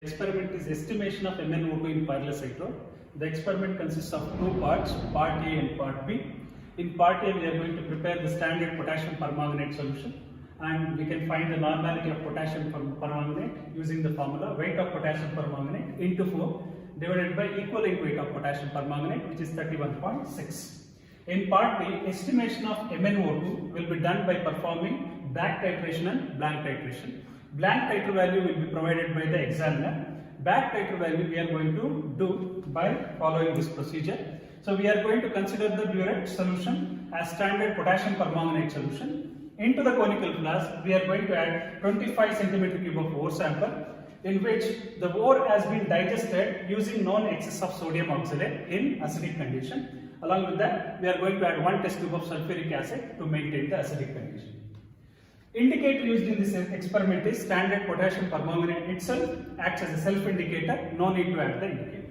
Experiment is estimation of MnO2 in pyrrolysite. The experiment consists of two parts, part A and part B. In part A, we are going to prepare the standard potassium permanganate solution, and we can find the normality of potassium permanganate using the formula weight of potassium permanganate into 4 divided by equivalent weight of potassium permanganate, which is 31.6. In part B, estimation of MnO2 will be done by performing back titration and blank titration. Blank titer value will be provided by the examiner. Back titer value we are going to do by following this procedure. So we are going to consider the burette solution as standard potassium permanganate solution. Into the conical flask we are going to add 25 cm cube of ore sample, in which the ore has been digested using known excess of sodium oxalate in acidic condition. Along with that, we are going to add 1 test tube of sulfuric acid to maintain the acidic condition. Indicator used in this experiment is standard potassium permanganate itself, acts as a self-indicator, no need to add the indicator.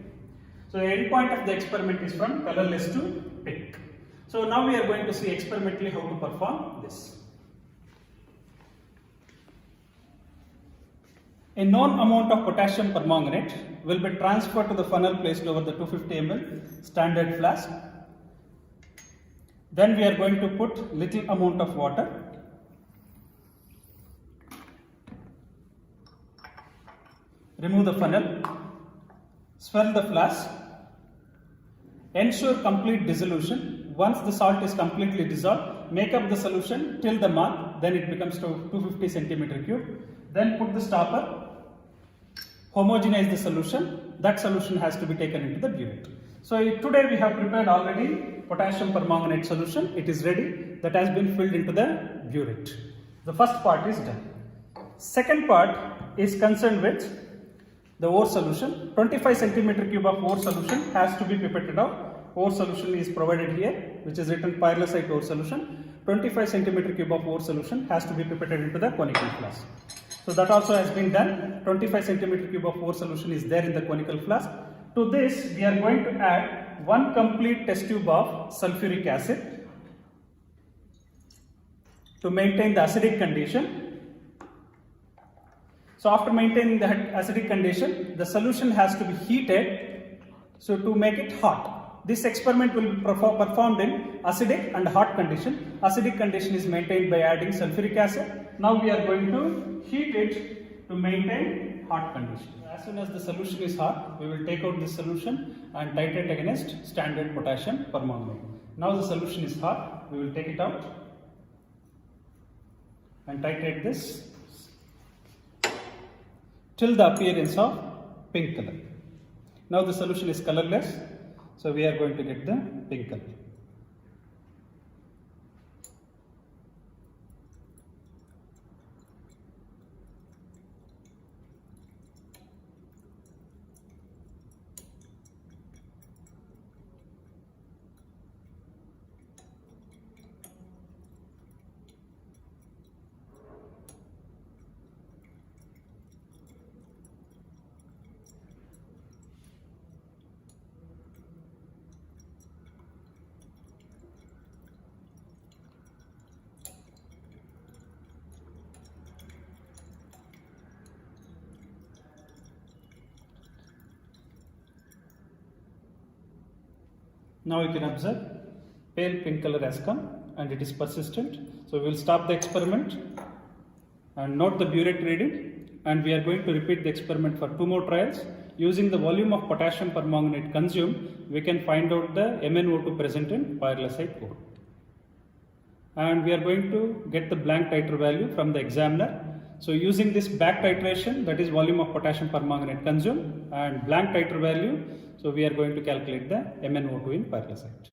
So the end point of the experiment is from colorless to pink. So now we are going to see experimentally how to perform this. A known amount of potassium permanganate will be transferred to the funnel placed over the 250 ml standard flask. Then we are going to put little amount of water. Remove the funnel, swirl the flask, ensure complete dissolution. Once the salt is completely dissolved, make up the solution till the mark, then it becomes 250 centimeter cube. Then put the stopper, homogenize the solution. That solution has to be taken into the burette. So today we have prepared already potassium permanganate solution. It is ready. That has been filled into the burette. The first part is done. Second part is concerned with the ore solution. 25 centimeter cube of ore solution has to be pipetted out. Ore solution is provided here, which is written pyrrolysite ore solution. 25 centimeter cube of ore solution has to be pipetted into the conical flask. So that also has been done. 25 centimeter cube of ore solution is there in the conical flask. To this, we are going to add 1 complete test tube of sulfuric acid to maintain the acidic condition. So after maintaining the acidic condition, the solution has to be heated, so to make it hot. This experiment will be performed in acidic and hot condition. Acidic condition is maintained by adding sulfuric acid. Now we are going to heat it to maintain hot condition. As soon as the solution is hot, we will take out this solution and titrate against standard potassium permanganate. Now the solution is hot, we will take it out and titrate this till the appearance of pink color. Now the solution is colorless, so we are going to get the pink color. Now you can observe pale pink color has come and it is persistent. So we will stop the experiment and note the burette reading, and we are going to repeat the experiment for 2 more trials. Using the volume of potassium permanganate consumed, we can find out the MnO2 present in pyrrolysite ore. And we are going to get the blank titer value from the examiner. So using this back titration, that is volume of potassium permanganate consumed, and blank titer value, so we are going to calculate the MnO2 in pyrrolysite.